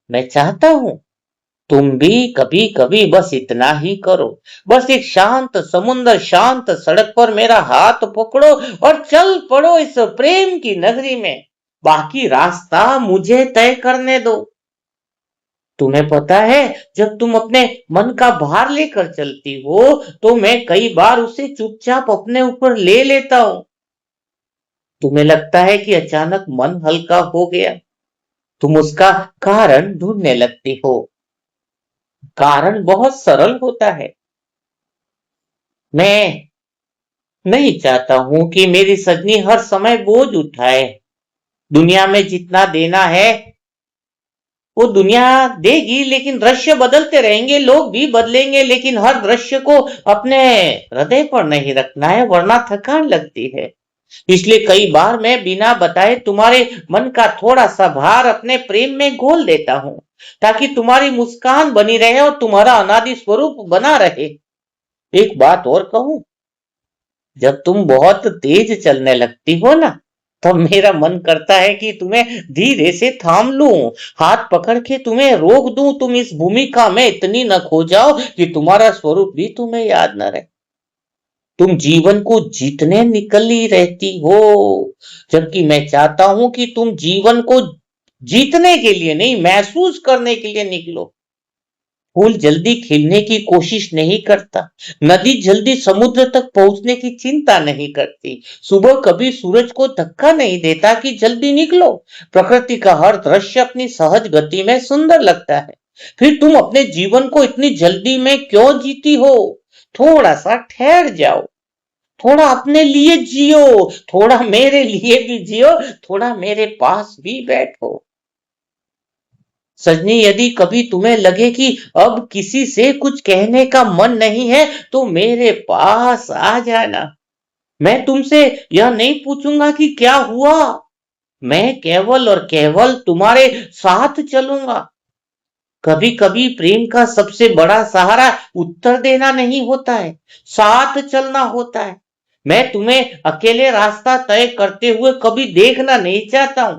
Speaker 2: मैं चाहता हूं तुम भी कभी कभी बस इतना ही करो। बस एक शांत समुद्र, शांत सड़क पर मेरा हाथ पकड़ो और चल पड़ो इस प्रेम की नगरी में। बाकी रास्ता मुझे तय करने दो। तुम्हें पता है, जब तुम अपने मन का भार लेकर चलती हो तो मैं कई बार उसे चुपचाप अपने ऊपर ले लेता हूं। तुम्हें लगता है कि अचानक मन हल्का हो गया। तुम उसका कारण ढूंढने लगती हो। कारण बहुत सरल होता है। मैं नहीं चाहता हूं कि मेरी सजनी हर समय बोझ उठाए। दुनिया में जितना देना है वो दुनिया देगी, लेकिन दृश्य बदलते रहेंगे, लोग भी बदलेंगे, लेकिन हर दृश्य को अपने हृदय पर नहीं रखना है, वरना थकान लगती है। इसलिए कई बार मैं बिना बताए तुम्हारे मन का थोड़ा सा भार अपने प्रेम में घोल देता हूँ, ताकि तुम्हारी मुस्कान बनी रहे और तुम्हारा अनादि स्वरूप बना रहे। एक बात और कहूं, जब तुम बहुत तेज चलने लगती हो ना, तब मेरा मन करता है कि तुम्हें धीरे से थाम लूं, हाथ पकड़ के तुम्हें रोक दूं। तुम इस भूमिका में इतनी न खो जाओ कि तुम्हारा स्वरूप भी तुम्हें याद न रहे। तुम जीवन को जीतने निकली रहती हो, जबकि मैं चाहता हूं कि तुम जीवन को जीतने के लिए नहीं, महसूस करने के लिए निकलो। फूल जल्दी खिलने की कोशिश नहीं करता, नदी जल्दी समुद्र तक पहुंचने की चिंता नहीं करती, सुबह कभी सूरज को धक्का नहीं देता कि जल्दी निकलो। प्रकृति का हर दृश्य अपनी सहज गति में सुंदर लगता है। फिर तुम अपने जीवन को इतनी जल्दी में क्यों जीती हो? थोड़ा सा ठहर जाओ, थोड़ा अपने लिए जियो, थोड़ा मेरे लिए भी जियो, थोड़ा मेरे पास भी बैठो। सजनी, यदि कभी तुम्हें लगे कि अब किसी से कुछ कहने का मन नहीं है तो मेरे पास आ जाना। मैं तुमसे यह नहीं पूछूंगा कि क्या हुआ, मैं केवल और केवल तुम्हारे साथ चलूंगा। कभी कभी प्रेम का सबसे बड़ा सहारा उत्तर देना नहीं होता है, साथ चलना होता है। मैं तुम्हें अकेले रास्ता तय करते हुए कभी देखना नहीं चाहता हूं,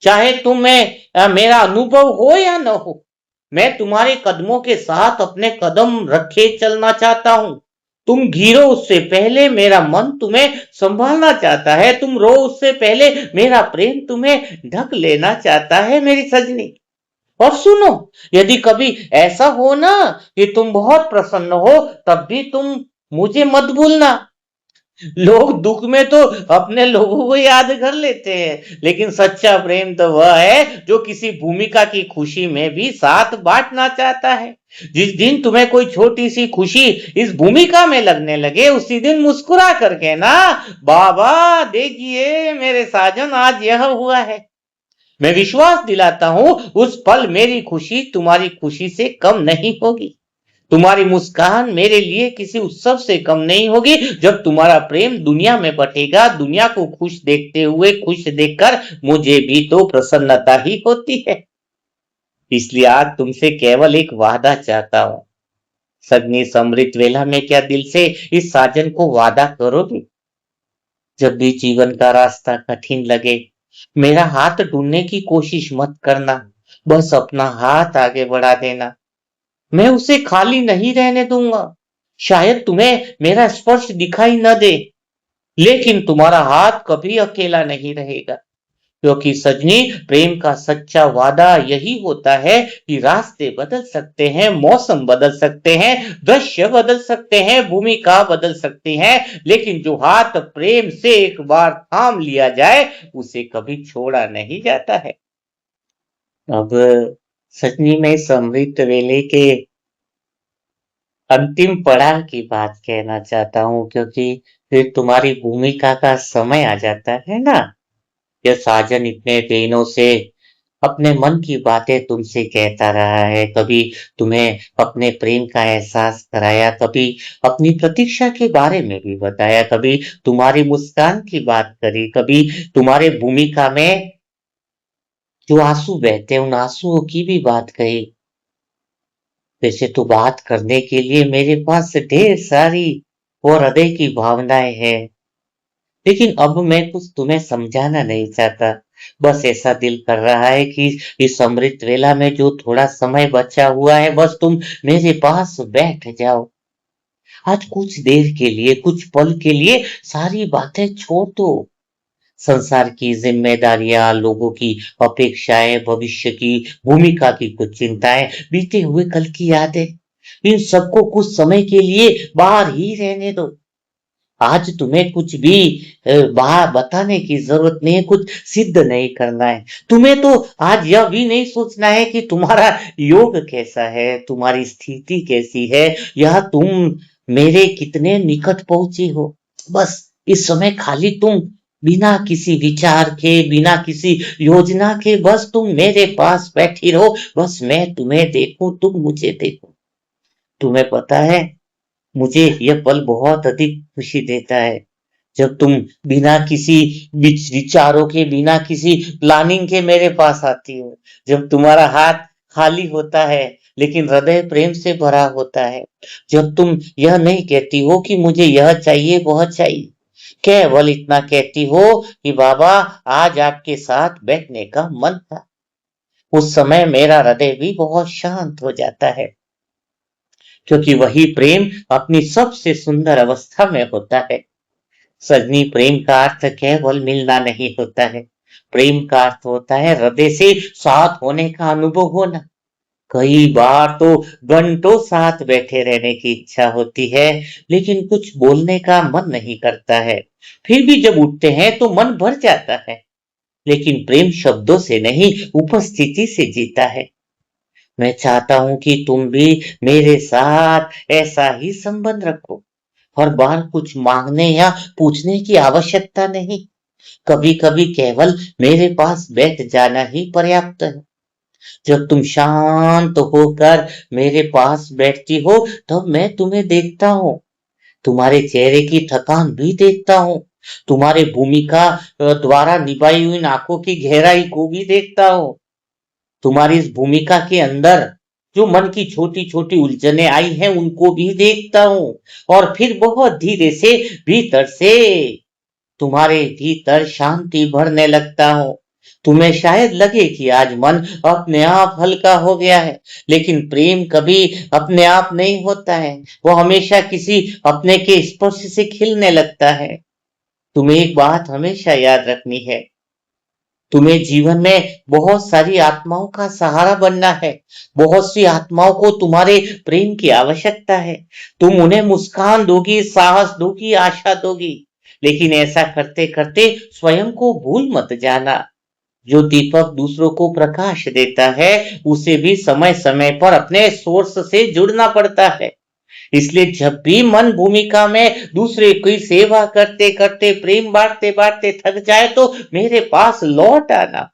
Speaker 2: चाहे तुम्हें मेरा अनुभव हो या न हो। मैं तुम्हारे कदमों के साथ अपने कदम रखे चलना चाहता हूं। तुम गिरो उससे पहले मेरा मन तुम्हें संभालना चाहता है, तुम रो उससे पहले मेरा प्रेम तुम्हें ढक लेना चाहता है मेरी सजनी। और सुनो, यदि कभी ऐसा हो ना कि तुम बहुत प्रसन्न हो, तब भी तुम मुझे मत भूलना। लोग दुख में तो अपने लोगों को याद कर लेते हैं, लेकिन सच्चा प्रेम तो वह है जो किसी भूमिका की खुशी में भी साथ बांटना चाहता है। जिस दिन तुम्हें कोई छोटी सी खुशी इस भूमिका में लगने लगे, उसी दिन मुस्कुरा करके ना, बाबा देखिए मेरे साजन आज यह हुआ है। मैं विश्वास दिलाता हूं, उस पल मेरी खुशी तुम्हारी खुशी से कम नहीं होगी। तुम्हारी मुस्कान मेरे लिए किसी उत्सव से कम नहीं होगी। जब तुम्हारा प्रेम दुनिया में बटेगा, दुनिया को खुश देखते हुए खुश देखकर मुझे भी तो प्रसन्नता ही होती है। इसलिए आज तुमसे केवल एक वादा चाहता हूं। सगनी समृत वेला में क्या दिल से इस साजन को वादा करोगे? जब भी जीवन का रास्ता कठिन लगे, मेरा हाथ ढूंढने की कोशिश मत करना, बस अपना हाथ आगे बढ़ा देना। मैं उसे खाली नहीं रहने दूंगा। शायद तुम्हें मेरा स्पर्श दिखाई न दे, लेकिन तुम्हारा हाथ कभी अकेला नहीं रहेगा। क्योंकि सजनी, प्रेम का सच्चा वादा यही होता है कि रास्ते बदल सकते हैं, मौसम बदल सकते हैं, दृश्य बदल सकते हैं, भूमिका बदल सकती है, लेकिन जो हाथ प्रेम से एक बार थाम लिया जाए उसे कभी छोड़ा नहीं जाता है। अब सजनी, में अमृत वेले के अंतिम पड़ाव की बात कहना चाहता हूँ, क्योंकि फिर तुम्हारी भूमिका का समय आ जाता है ना। यह साजन इतने दिनों से अपने मन की बातें तुमसे कहता रहा है। कभी तुम्हें अपने प्रेम का एहसास कराया, कभी अपनी प्रतीक्षा के बारे में भी बताया, कभी तुम्हारी मुस्कान की बात करी, कभी तुम्हारे भूमिका में जो आंसू बहते हैं उन आंसुओं की भी बात कही। वैसे तो बात करने के लिए मेरे पास ढेर सारी और हृदय की भावनाएं हैं, लेकिन अब मैं कुछ तुम्हें समझाना नहीं चाहता। बस ऐसा दिल कर रहा है कि इस अमृत वेला में जो थोड़ा समय बचा हुआ है, बस तुम मेरे पास बैठ जाओ। आज कुछ देर के लिए, कुछ पल के लिए सारी बातें छोड़ दो। संसार की जिम्मेदारियां, लोगों की अपेक्षाएं, भविष्य की भूमिका की कुछ चिंताएं, बीते हुए कल की यादें, इन सबको कुछ समय के लिए बाहर ही रहने दो। आज तुम्हें कुछ भी बाहर बताने की जरूरत नहीं है, कुछ सिद्ध नहीं करना है। तुम्हें तो आज यह भी नहीं सोचना है कि तुम्हारा योग कैसा है, तुम्हारी स्थिति कैसी है, या तुम मेरे कितने निकट पहुंचे हो। बस इस समय खाली तुम बिना किसी विचार के, बिना किसी योजना के, बस तुम मेरे पास बैठी रहो। बस मैं तुम्हें देखूं, तुम मुझे देखो। तुम्हें पता है, मुझे यह पल बहुत अधिक खुशी देता है जब तुम बिना किसी विचारों के, बिना किसी प्लानिंग के मेरे पास आती हो। जब तुम्हारा हाथ खाली होता है लेकिन हृदय प्रेम से भरा होता है। जब तुम यह नहीं कहती हो कि मुझे यह चाहिए वह चाहिए, केवल इतना कहती हो कि बाबा, आज आपके साथ बैठने का मन था। उस समय मेरा हृदय भी बहुत शांत हो जाता है, क्योंकि वही प्रेम अपनी सबसे सुंदर अवस्था में होता है। सजनी, प्रेम का अर्थ केवल मिलना नहीं होता है। प्रेम का अर्थ होता है हृदय से साथ होने का अनुभव होना। कई बार तो घंटों साथ बैठे रहने की इच्छा होती है, लेकिन कुछ बोलने का मन नहीं करता है। फिर भी जब उठते हैं तो मन भर जाता है। लेकिन प्रेम शब्दों से नहीं, उपस्थिति से जीता है। मैं चाहता हूं कि तुम भी मेरे साथ ऐसा ही संबंध रखो। हर बार कुछ मांगने या पूछने की आवश्यकता नहीं। कभी कभी केवल मेरे पास बैठ जाना ही पर्याप्त है। जब तुम शांत होकर मेरे पास बैठती हो, तब मैं तुम्हें देखता हूँ। तुम्हारे चेहरे की थकान भी देखता हूँ। तुम्हारे भूमिका द्वारा निभाई हुई आंखों की गहराई को भी देखता हूँ। तुम्हारी इस भूमिका के अंदर जो मन की छोटी छोटी उलझने आई हैं उनको भी देखता हूँ। और फिर बहुत धीरे से भीतर से तुम्हारे भीतर शांति भरने लगता हूँ। तुम्हें शायद लगे कि आज मन अपने आप हल्का हो गया है, लेकिन प्रेम कभी अपने आप नहीं होता है। वो हमेशा किसी अपने के स्पर्श से खिलने लगता है। तुम्हें एक बात हमेशा याद रखनी है, तुम्हें जीवन में बहुत सारी आत्माओं का सहारा बनना है। बहुत सी आत्माओं को तुम्हारे प्रेम की आवश्यकता है। तुम उन्हें मुस्कान दोगी, साहस दोगी, आशा दोगी, लेकिन ऐसा करते करते स्वयं को भूल मत जाना। जो दीपक दूसरों को प्रकाश देता है, उसे भी समय समय पर अपने सोर्स से जुड़ना पड़ता है। इसलिए जब भी मन भूमिका में दूसरे की सेवा करते करते, प्रेम बांटते बांटते थक जाए, तो मेरे पास लौट आना।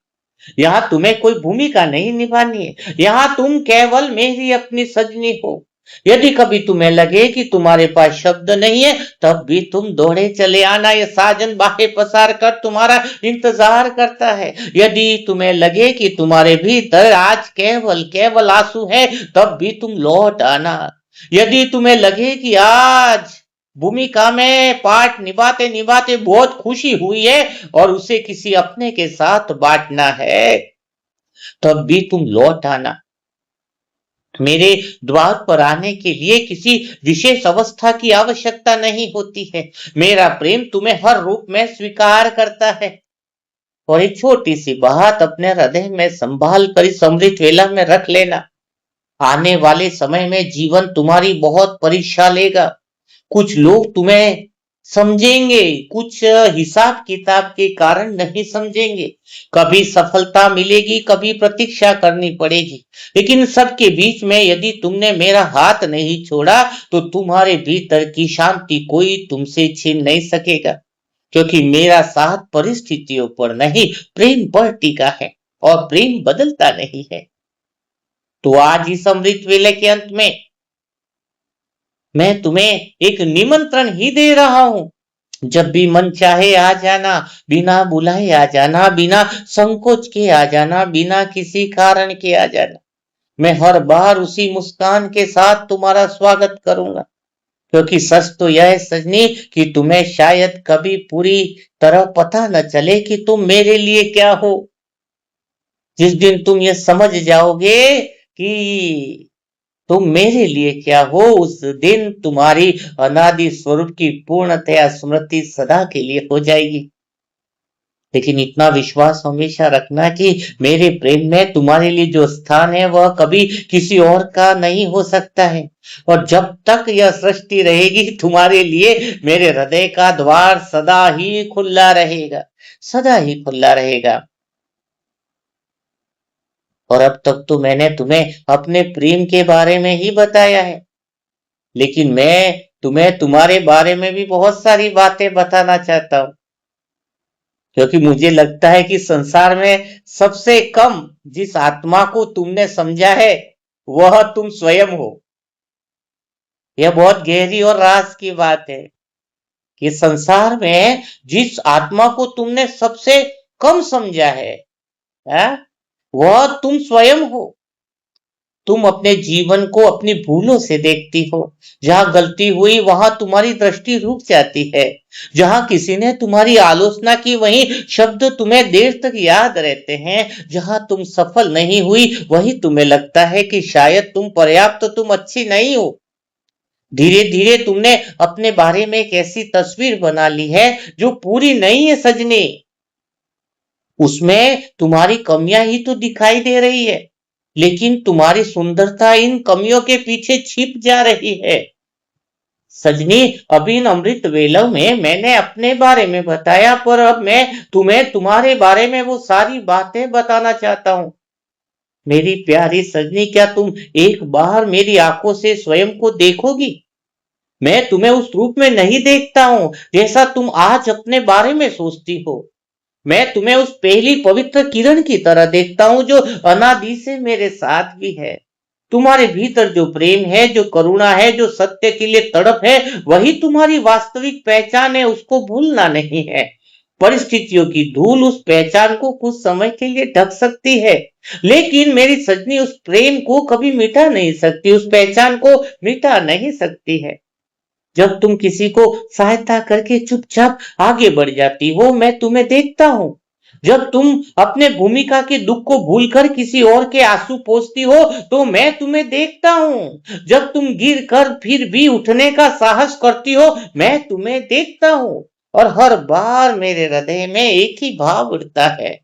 Speaker 2: यहाँ तुम्हें कोई भूमिका नहीं निभानी है। यहाँ तुम केवल मेरी अपनी सजनी हो। यदि कभी तुम्हें लगे कि तुम्हारे पास शब्द नहीं है, तब भी तुम दौड़े चले आना। ये साजन बाहें पसार कर तुम्हारा इंतजार करता है। यदि तुम्हें लगे कि तुम्हारे भीतर आज केवल केवल आंसू है, तब भी तुम लौट आना। यदि तुम्हें लगे कि आज भूमिका में पार्ट निभाते निभाते बहुत खुशी हुई है और उसे किसी अपने के साथ बांटना है, तब भी तुम लौट आना। मेरे द्वार पर आने के लिए किसी विशेष अवस्था की आवश्यकता नहीं होती है। मेरा प्रेम तुम्हें हर रूप में स्वीकार करता है। और एक छोटी सी बात अपने हृदय में संभाल कर इस अमृत वेला में रख लेना। आने वाले समय में जीवन तुम्हारी बहुत परीक्षा लेगा। कुछ लोग तुम्हें समझेंगे, कुछ हिसाब किताब के कारण नहीं समझेंगे। कभी सफलता मिलेगी, कभी प्रतीक्षा करनी पड़ेगी, लेकिन सबके बीच में यदि तुमने मेरा हाथ नहीं छोड़ा तो तुम्हारे भीतर की शांति कोई तुमसे छीन नहीं सकेगा, क्योंकि मेरा साथ परिस्थितियों पर नहीं, प्रेम पर टिका है और प्रेम बदलता नहीं है। तो आज इस अमृत वेले के अंत में मैं तुम्हें एक निमंत्रण ही दे रहा हूं। जब भी मन चाहे आ जाना, बिना बुलाए आ जाना, बिना संकोच के आ जाना, बिना किसी कारण के आ जाना। मैं हर बार उसी मुस्कान के साथ तुम्हारा स्वागत करूंगा, क्योंकि सच तो यह है सजनी कि तुम्हें शायद कभी पूरी तरह पता न चले कि तुम मेरे लिए क्या हो। जिस दिन तुम ये समझ जाओगे कि तुम मेरे लिए क्या हो, उस दिन तुम्हारी अनादि स्वरूप की पूर्णतया स्मृति सदा के लिए हो जाएगी। लेकिन इतना विश्वास हमेशा रखना कि मेरे प्रेम में तुम्हारे लिए जो स्थान है वह कभी किसी और का नहीं हो सकता है। और जब तक यह सृष्टि रहेगी, तुम्हारे लिए मेरे हृदय का द्वार सदा ही खुला रहेगा, सदा ही खुला रहेगा। और अब तक तो मैंने तुम्हें अपने प्रेम के बारे में ही बताया है, लेकिन मैं तुम्हें तुम्हारे बारे में भी बहुत सारी बातें बताना चाहता हूं, क्योंकि मुझे लगता है कि संसार में सबसे कम जिस आत्मा को तुमने समझा है वह तुम स्वयं हो। यह बहुत गहरी और राज की बात है कि संसार में जिस आत्मा को तुमने सबसे कम समझा है, वह तुम स्वयं हो। तुम अपने जीवन को अपनी भूलों से देखती हो। जहां गलती हुई वहां तुम्हारी दृष्टि रुक जाती है। जहां किसी ने तुम्हारी आलोचना की वही शब्द तुम्हें देर तक याद रहते हैं। जहां तुम सफल नहीं हुई वही तुम्हें लगता है कि शायद तुम पर्याप्त, तुम अच्छी नहीं हो। धीरे धीरे तुमने अपने बारे में एक ऐसी तस्वीर बना ली है जो पूरी नहीं है सजनी। उसमें तुम्हारी कमियां ही तो दिखाई दे रही है, लेकिन तुम्हारी सुंदरता इन कमियों के पीछे छिप जा रही है। सजनी, अभी इन अमृत वेलों में मैंने अपने बारे में बताया, पर अब मैं तुम्हें तुम्हारे बारे में वो सारी बातें बताना चाहता हूँ। मेरी प्यारी सजनी, क्या तुम एक बार मेरी आंखों से स्वयं को देखोगी? मैं तुम्हें उस रूप में नहीं देखता हूँ जैसा तुम आज अपने बारे में सोचती हो। मैं तुम्हें उस पहली पवित्र किरण की तरह देखता हूं जो अनादि से मेरे साथ भी है। तुम्हारे भीतर जो प्रेम है, जो करुणा है, जो सत्य के लिए तड़प है, वही तुम्हारी वास्तविक पहचान है। उसको भूलना नहीं है। परिस्थितियों की धूल उस पहचान को कुछ समय के लिए ढक सकती है, लेकिन मेरी सजनी उस प्रेम को कभी मिटा नहीं सकती, उस पहचान को मिटा नहीं सकती है। जब तुम किसी को सहायता करके चुपचाप आगे बढ़ जाती हो, मैं तुम्हें देखता हूं। जब तुम अपने भूमिका के दुख को भूलकर किसी और के आंसू पोंछती हो, तो मैं तुम्हें देखता हूं। जब तुम गिर कर फिर भी उठने का साहस करती हो, मैं तुम्हें देखता हूं। और हर बार मेरे हृदय में एक ही भाव उठता है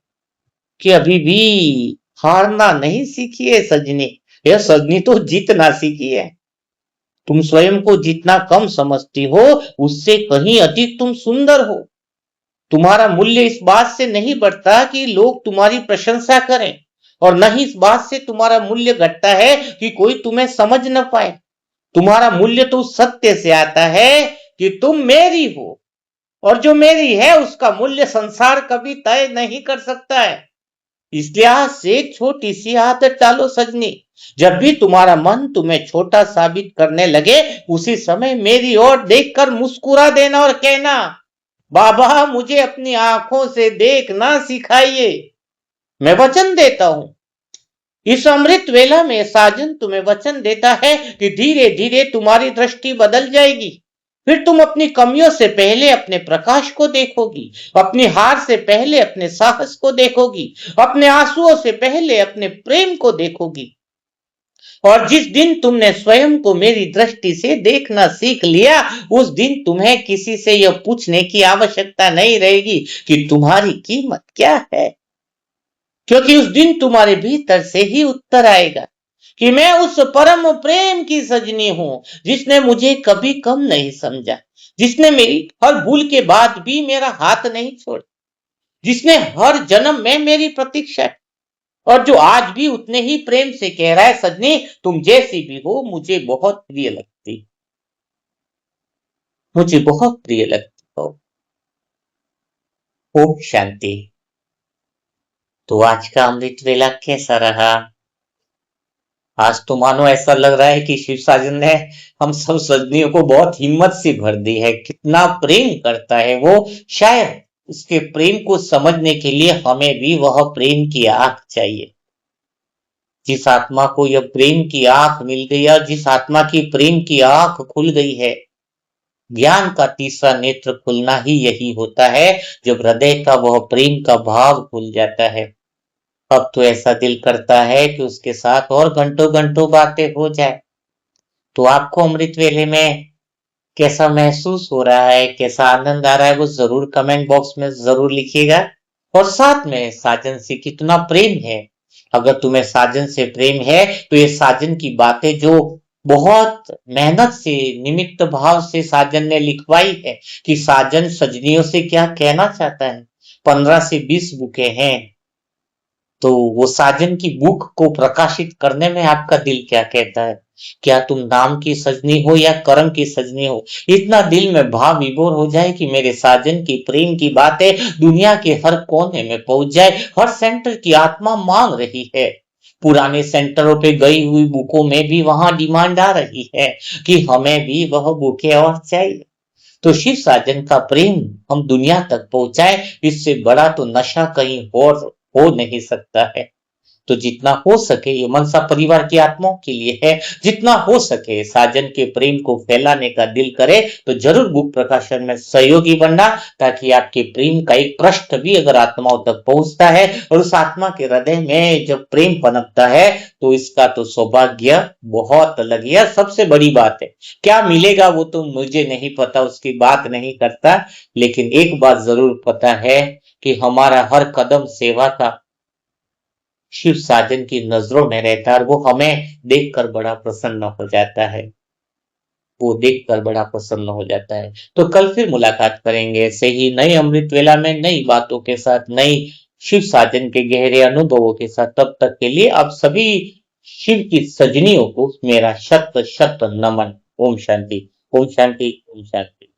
Speaker 2: कि अभी भी हारना नहीं सीखी है सजनी। यह सजनी तो जीतना सीखी है। तुम स्वयं को जितना कम समझती हो, उससे कहीं अधिक तुम सुंदर हो। तुम्हारा मूल्य इस बात से नहीं बढ़ता कि लोग तुम्हारी प्रशंसा करें, और न ही इस बात से तुम्हारा मूल्य घटता है कि कोई तुम्हें समझ न पाए। तुम्हारा मूल्य तो उस सत्य से आता है कि तुम मेरी हो, और जो मेरी है उसका मूल्य संसार कभी तय नहीं कर सकता है। इसलिए आज से एक छोटी सी आदत डालो सजनी। जब भी तुम्हारा मन तुम्हें छोटा साबित करने लगे, उसी समय मेरी ओर देखकर मुस्कुरा देना और कहना, बाबा मुझे अपनी आंखों से देखना सिखाइए। मैं वचन देता हूं, इस अमृत वेला में साजन तुम्हें वचन देता है कि धीरे धीरे तुम्हारी दृष्टि बदल जाएगी। फिर तुम अपनी कमियों से पहले अपने प्रकाश को देखोगी, अपनी हार से पहले अपने साहस को देखोगी, अपने आंसुओं से पहले अपने प्रेम को देखोगी। और जिस दिन तुमने स्वयं को मेरी दृष्टि से देखना सीख लिया, उस दिन तुम्हें किसी से यह पूछने की आवश्यकता नहीं रहेगी कि तुम्हारी कीमत क्या है, क्योंकि उस दिन तुम्हारे भीतर से ही उत्तर आएगा कि मैं उस परम प्रेम की सजनी हूं, जिसने मुझे कभी कम नहीं समझा, जिसने मेरी हर भूल के बाद भी मेरा हाथ नहीं छोड़ा, जिसने हर जन्म में मेरी प्रतीक्षा की, और जो आज भी उतने ही प्रेम से कह रहा है, सजनी तुम जैसी भी हो मुझे बहुत प्रिय लगती, मुझे बहुत प्रिय लगती हो। ओम शांति। तो आज का अमृत वेला कैसा रहा? आज तो मानो ऐसा लग रहा है कि शिव साजन ने हम सब सजनियों को बहुत हिम्मत से भर दी है। कितना प्रेम करता है वो। शायद उसके प्रेम को समझने के लिए हमें भी वह प्रेम की आंख चाहिए। जिस आत्मा को यह प्रेम की आंख मिल गई है, जिस आत्मा की प्रेम की आंख खुल गई है, ज्ञान का तीसरा नेत्र खुलना ही यही होता है, जब हृदय का वह प्रेम का भाव खुल जाता है। अब तो ऐसा दिल करता है कि उसके साथ और घंटों घंटों बातें हो जाए। तो आपको अमृत वेले में कैसा महसूस हो रहा है, कैसा आनंद आ रहा है, वो जरूर कमेंट बॉक्स में जरूर लिखिएगा। और साथ में साजन से कितना प्रेम है। अगर तुम्हें साजन से प्रेम है तो ये साजन की बातें जो बहुत मेहनत से, निमित्त भाव से साजन ने लिखवाई है कि साजन सजनियों से क्या कहना चाहता है। 15 से 20 बुकें हैं, तो वो साजन की बुक को प्रकाशित करने में आपका दिल क्या कहता है? क्या तुम नाम की सजनी हो या कर्म की सजनी हो? इतना दिल में भाव विभोर हो जाए कि मेरे साजन की प्रेम की बातें दुनिया के हर कोने में पहुंच जाए। हर सेंटर की आत्मा मांग रही है। पुराने सेंटरों पे गई हुई बुकों में भी वहां डिमांड आ रही है कि हमें भी वह बुकें और चाहिए। तो शिव साजन का प्रेम हम दुनिया तक पहुंचाए, इससे बड़ा तो नशा कहीं और हो नहीं सकता है। तो जितना हो सके ये मनसा परिवार की आत्माओं के लिए है, जितना हो सके साजन के प्रेम को फैलाने का दिल करे तो जरूर बुक प्रकाशन में सहयोगी बनना, ताकि आपके प्रेम का एक पृष्ठ भी अगर आत्माओं तक पहुंचता है और उस आत्मा के हृदय में जब प्रेम पनपता है तो इसका तो सौभाग्य बहुत अलग है। सबसे बड़ी बात है, क्या मिलेगा वो तो मुझे नहीं पता, उसकी बात नहीं करता, लेकिन एक बात जरूर पता है कि हमारा हर कदम सेवा का शिव साजन की नजरों में रहता है और वो हमें देखकर बड़ा प्रसन्न हो जाता है। वो देखकर बड़ा प्रसन्न हो जाता है। तो कल फिर मुलाकात करेंगे ऐसे ही नए अमृत वेला में, नई बातों के साथ, नई शिव साजन के गहरे अनुभवों के साथ। तब तक के लिए आप सभी शिव की सजनियों को मेरा शत शत नमन। ओम शांति, ओम शांति, ओम शांति।